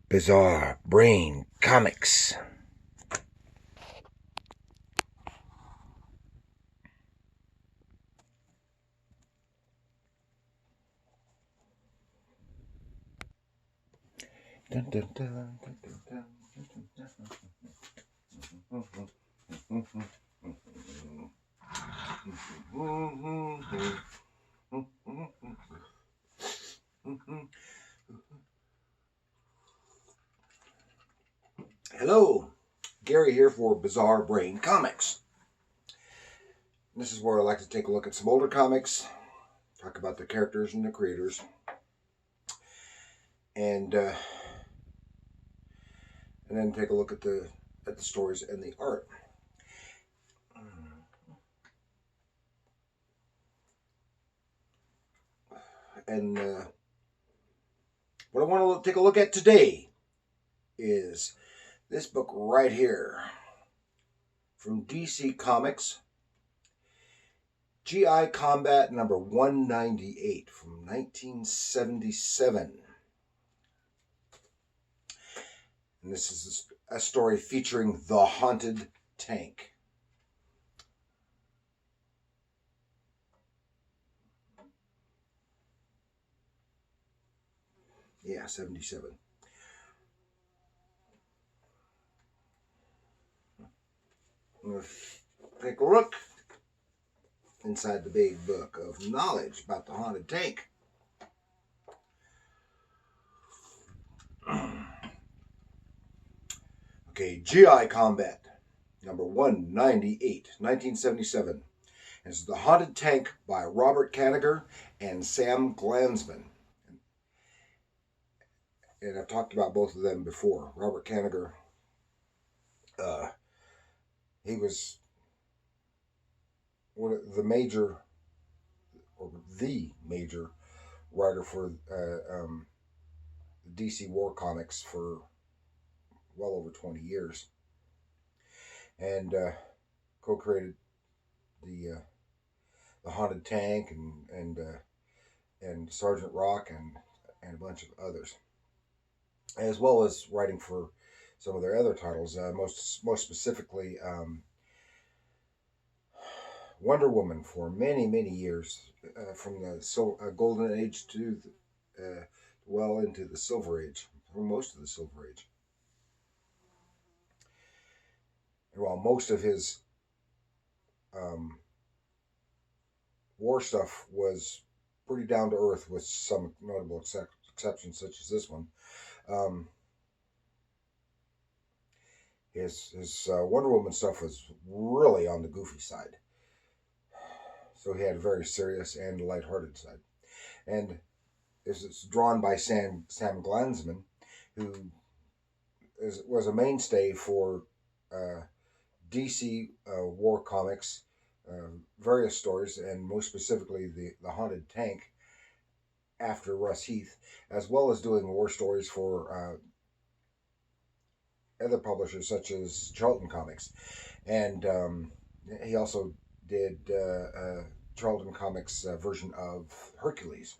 Bizarre Brain Comics. Dun, dun, dun, dun, dun, dun. Hello, Gary here for Bizarre Brain Comics. This is where I like to take a look at some older comics, talk about the characters and the creators, and then take a look at the stories and the art. And what I want to take a look at today is this book right here from DC Comics, GI Combat number 198 from 1977. And this is a story featuring the Haunted Tank. Yeah, 77. Let's take a look inside the big book of knowledge about the Haunted Tank. Okay, GI Combat, number 198, 1977. This is The Haunted Tank by Robert Kanigher and Sam Glansman. And I've talked about both of them before. Robert Kanigher, he was one of the major writer for DC War Comics for well over 20 years, and co-created the Haunted Tank and Sergeant Rock and a bunch of others, as well as writing for some of their other titles. Most specifically, Wonder Woman for many years, from the Golden Age to well into the Silver Age, for most of the Silver Age. And while most of his war stuff was pretty down to earth, with some notable exceptions, such as this one, his Wonder Woman stuff was really on the goofy side. So he had a very serious and lighthearted side. And this is drawn by Sam Glansman, who was a mainstay for DC War Comics, various stories, and most specifically the Haunted Tank after Russ Heath, as well as doing war stories for other publishers such as Charlton Comics. And he also did Charlton Comics' version of Hercules.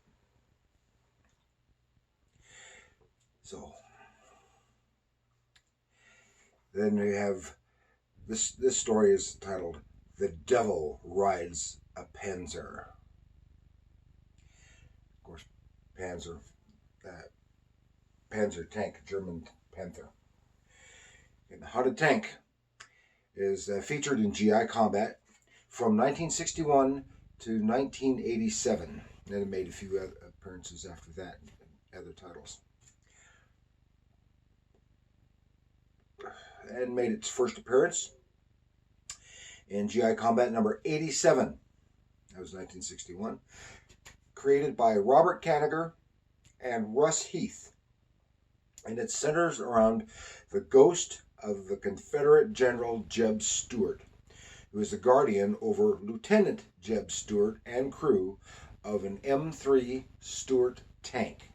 So then we have this story is titled "The Devil Rides a Panzer." Of course, Panzer tank, German Panther. And the Haunted Tank is featured in GI Combat from 1961 to 1987. And it made a few appearances after that in other titles. And made its first appearance in GI Combat number 87. That was 1961. Created by Robert Kanigher and Russ Heath. And it centers around the ghost of the Confederate General Jeb Stuart, who is the guardian over Lieutenant Jeb Stuart and crew of an M3 Stuart tank.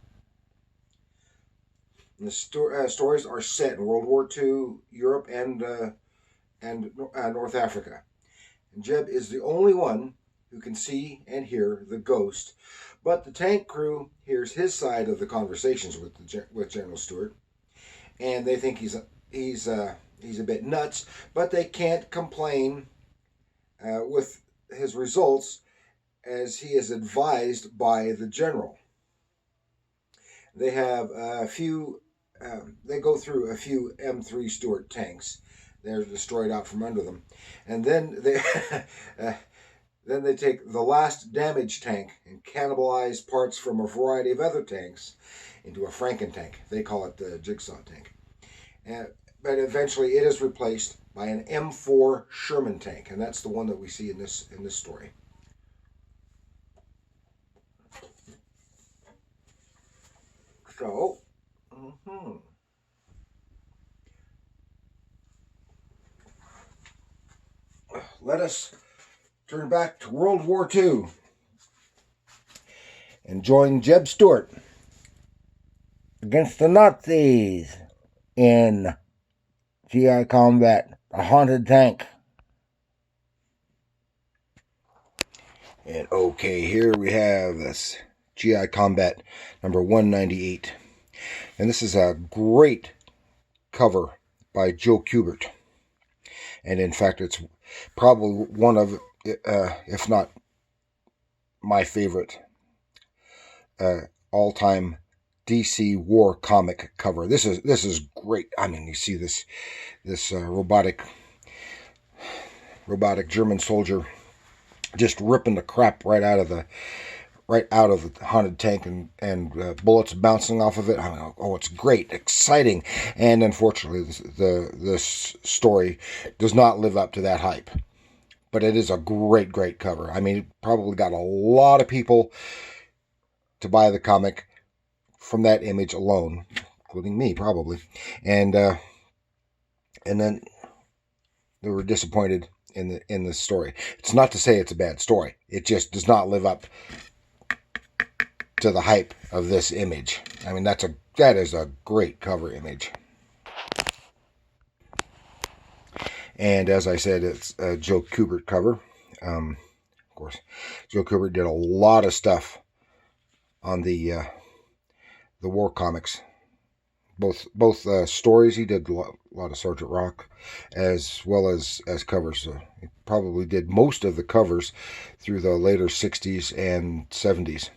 And the stories are set in World War II, Europe, and North Africa. And Jeb is the only one who can see and hear the ghost, but the tank crew hears his side of the conversations with General Stuart, and they think he's a bit nuts, but they can't complain with his results, as he is advised by the general. They have a few. They go through a few M3 Stuart tanks. They're destroyed out from under them, and then they then they take the last damaged tank and cannibalize parts from a variety of other tanks into a Franken tank. They call it the Jigsaw tank. But eventually it is replaced by an M4 Sherman tank, and that's the one that we see in this story. So, let us turn back to World War II and join Jeb Stuart against the Nazis in GI Combat, the Haunted Tank. And okay, here we have this GI Combat number 198. And this is a great cover by Joe Kubert. And in fact, it's probably one of, if not my favorite, all-time DC war comic cover. This is great. I mean, you see this robotic German soldier just ripping the crap right out of the haunted tank, and bullets bouncing off of it. I mean, oh, it's great, exciting, and unfortunately, this story does not live up to that hype. But it is a great cover. I mean, it probably got a lot of people to buy the comic from that image alone, including me probably, and then they were disappointed in the story. It's not to say it's a bad story. It just does not live up to the hype of this image. I mean, that is a great cover image. And as I said, it's a Joe Kubert cover. Of course, Joe Kubert did a lot of stuff on the war comics. Both stories. He did a lot of Sergeant Rock, as well as covers. So he probably did most of the covers through the later 60s and 70s.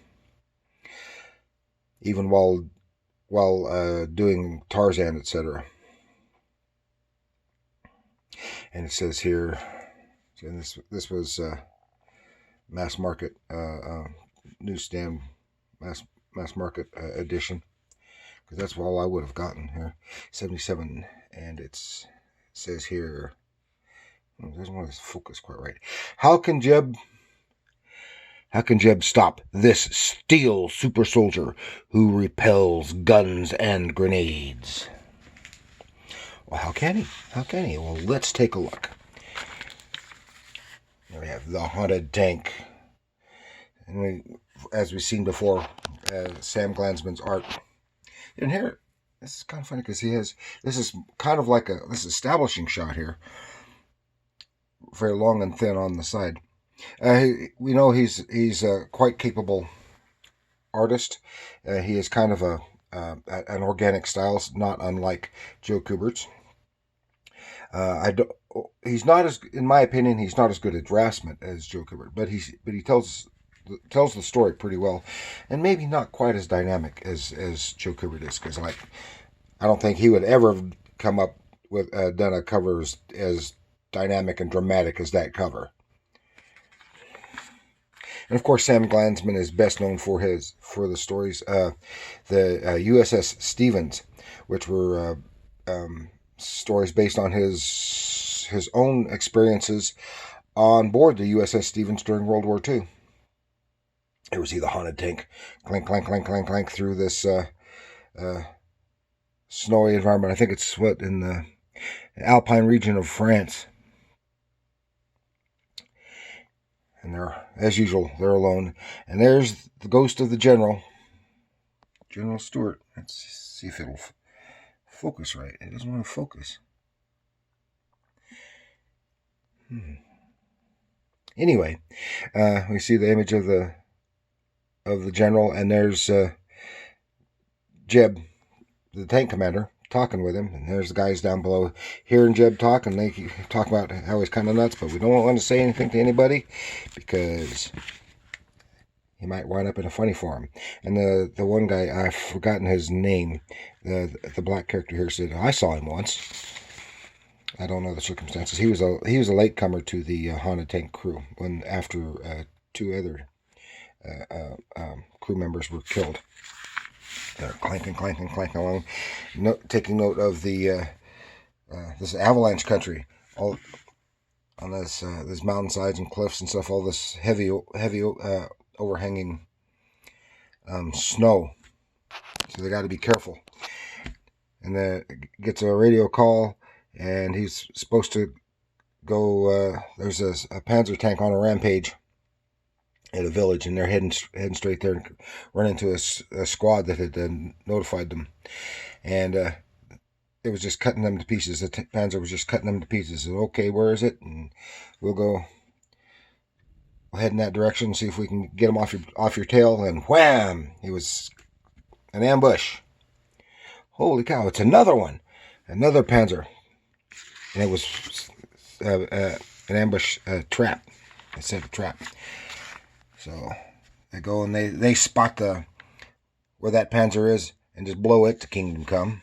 Even while doing Tarzan, etc. And it says here, and this was mass market newsstand mass market edition, because that's all I would have gotten here. 77, and it says here, it doesn't want to focus quite right. How can Jeb stop this steel super soldier who repels guns and grenades? Well, how can he? Well, let's take a look. Here we have the Haunted Tank. And as we've seen before, Sam Glansman's art. And here, this is kind of funny because this is kind of like this establishing shot here. Very long and thin on the side. We know he's a quite capable artist. He is kind of an organic style, not unlike Joe Kubert's. He's not as, in my opinion, he's not as good at draftsman as Joe Kubert, but he tells the story pretty well, and maybe not quite as dynamic as Joe Kubert is, because I don't think he would ever come up with done a cover as dynamic and dramatic as that cover. And of course, Sam Glansman is best known for the stories, the USS Stevens, which were stories based on his own experiences on board the USS Stevens during World War II. Here we see the Haunted Tank clank, clank, clank, clank, clank through this snowy environment. I think it's in the Alpine region of France. And as usual, they're alone. And there's the ghost of the General Stuart. Let's see if it'll focus right. It doesn't want to focus. Anyway, we see the image of the General, and there's Jeb, the tank commander, talking with him, and there's the guys down below hearing Jeb talk, and they talk about how he's kind of nuts, but we don't want to say anything to anybody because he might wind up in a funny form. And the one guy, I've forgotten his name, the black character here said, I saw him once. I don't know the circumstances. He was a latecomer to the haunted tank crew when after two other crew members were killed. They're clanking along, taking note of the this avalanche country, all on this mountainsides and cliffs and stuff. All this heavy overhanging snow, so they got to be careful. And gets a radio call, and he's supposed to go. There's a Panzer tank on a rampage at a village, and they're heading straight there and run into a squad that had notified them, and it was just cutting them to pieces. The Panzer was just cutting them to pieces. Said, okay, where is it? And we'll head in that direction, see if we can get him off your tail. And wham! It was an ambush. Holy cow! It's another one, another Panzer, and it was an ambush trap. I said a trap. So they go and they spot where that Panzer is and just blow it to Kingdom Come.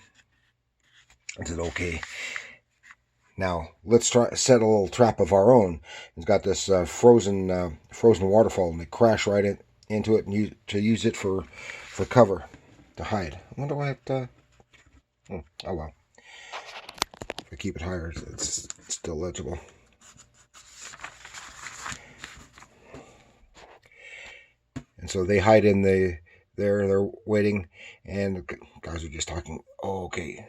I said, okay, now let's set a little trap of our own. It's got this frozen waterfall, and they crash right into it and use it for cover, to hide. I wonder why it. Oh well. If I keep it higher, it's still legible. And so they hide in there. They're waiting, and the guys are just talking. Oh, okay.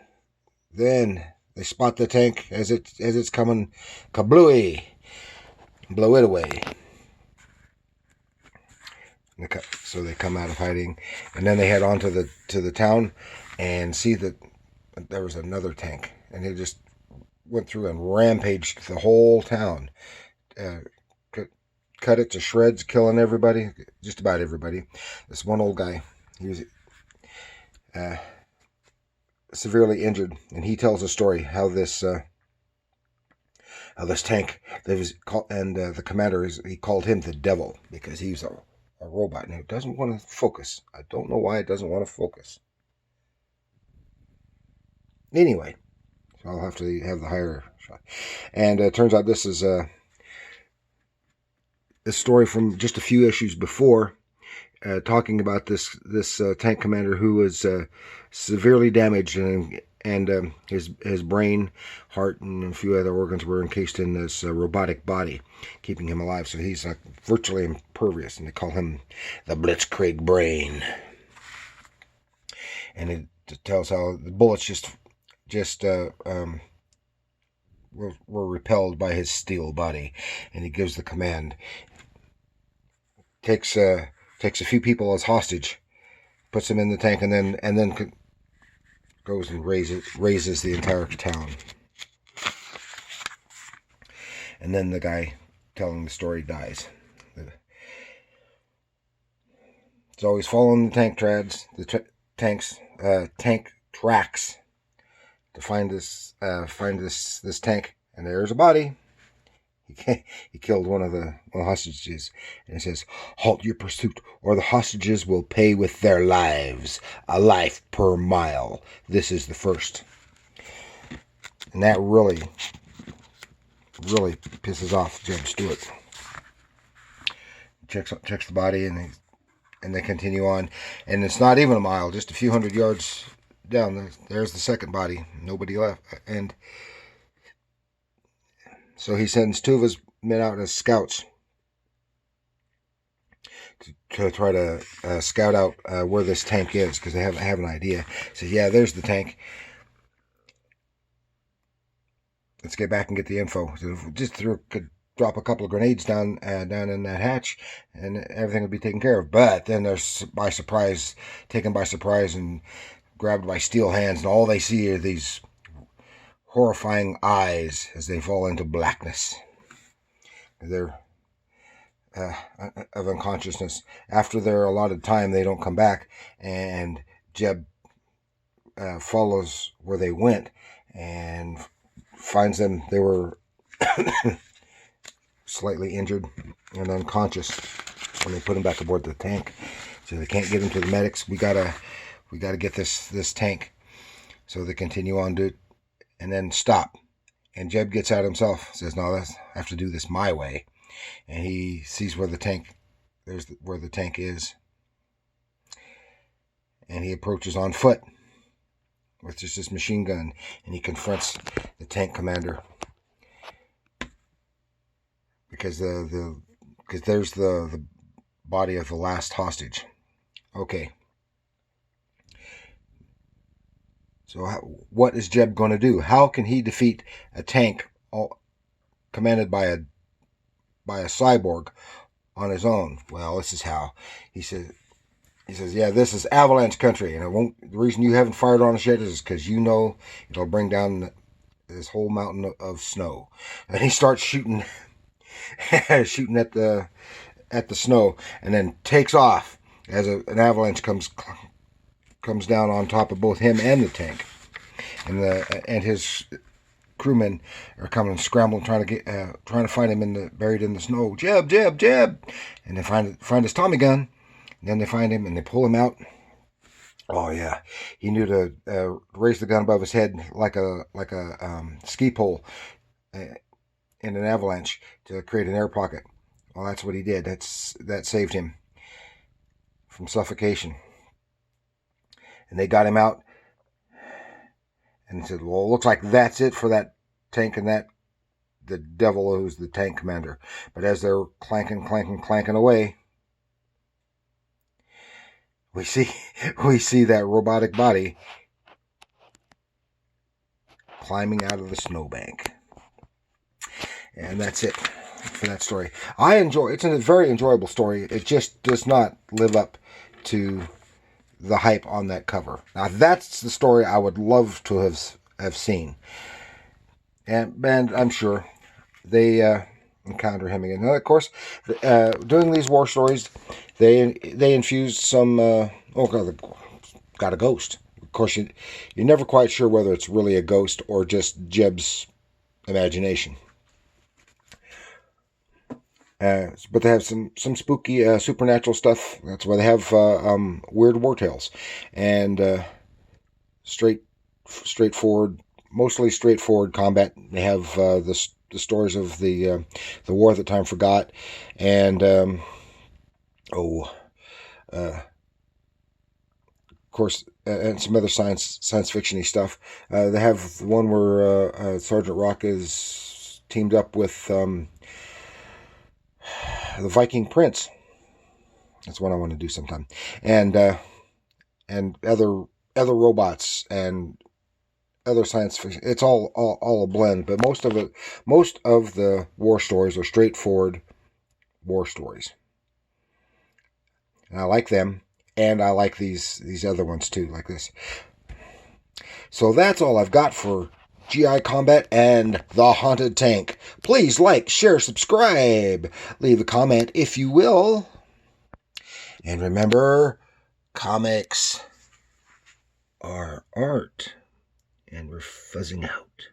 Then they spot the tank as it's coming, kablooey, blow it away. So they come out of hiding, and then they head on to the town, and see that there was another tank, and they just went through and rampaged the whole town, cut it to shreds, killing everybody, just about everybody. This one old guy, he was severely injured, and he tells a story how this tank that was called, and the commander he called him the devil because he's a robot and it doesn't want to focus. I don't know why it doesn't want to focus. Anyway, so I'll have to have the higher shot. And it turns out this is a story from just a few issues before, talking about this tank commander who was severely damaged, and his brain, heart, and a few other organs were encased in this robotic body, keeping him alive. So he's virtually impervious, and they call him the Blitzkrieg Brain. And it tells how the bullets were repelled by his steel body, and he gives the command. Takes a few people as hostage, puts them in the tank, and then goes and raises the entire town. And then the guy telling the story dies. So he's following the tank tank tracks to find this tank, and there's a body. He killed one of the hostages, and it says, "Halt your pursuit, or the hostages will pay with their lives. A life per mile. This is the first." And that really pisses off Jeb Stewart. Checks the body, and they continue on, and it's not even a mile, just a few hundred yards down. There's the second body. Nobody left, and so he sends two of his men out as scouts to try to scout out where this tank is, because they have an idea. He says, yeah, there's the tank. Let's get back and get the info. So just could drop a couple of grenades down in that hatch, and everything would be taken care of. But then they're taken by surprise and grabbed by steel hands, and all they see are these horrifying eyes as they fall into blackness. They're of unconsciousness. After their allotted time, they don't come back, and Jeb follows where they went and finds them. They were slightly injured and unconscious when they put them back aboard the tank. So they can't get them to the medics. We gotta get this tank. So they continue on to, and then stop. And Jeb gets out himself. Says, "No, I have to do this my way." And he sees where the tank, where the tank is, and he approaches on foot with just his machine gun, and he confronts the tank commander because there's the body of the last hostage. Okay. So what is Jeb going to do? How can he defeat a tank commanded by a cyborg on his own? Well, this is how. He says, yeah, this is avalanche country, and the reason you haven't fired on us yet is because you know it'll bring down this whole mountain of snow. And he starts shooting shooting at the snow, and then takes off as an avalanche comes down on top of both him and the tank, and his crewmen are coming scrambling, trying to find him buried in the snow. Jeb, and they find his Tommy gun. And then they find him and they pull him out. Oh yeah, he knew to raise the gun above his head like a ski pole in an avalanche to create an air pocket. Well, that's what he did. That saved him from suffocation. And they got him out, and he said, "Well, it looks like that's it for that tank and the devil who's the tank commander." But as they're clanking away, we see that robotic body climbing out of the snowbank. And that's it for that story. It's a very enjoyable story. It just does not live up to the hype on that cover. Now that's the story I would love to have seen. And I'm sure they encounter him again. Now, of course, doing these war stories, they infused some. Got a ghost. Of course, you're never quite sure whether it's really a ghost or just Jeb's imagination. But they have some spooky supernatural stuff. That's why they have weird war tales and straightforward, mostly straightforward combat. They have the stories of the war that time forgot, and of course, and some other science fiction-y stuff. They have the one where Sergeant Rock is teamed up with the Viking Prince. That's one I want to do sometime. And other robots and other science fiction. It's all a blend, but most of the war stories are straightforward war stories. And I like them, and I like these other ones too, like this. So that's all I've got for GI Combat and The Haunted Tank. Please like, share, subscribe. Leave a comment if you will. And remember, comics are art. And we're fuzzing out.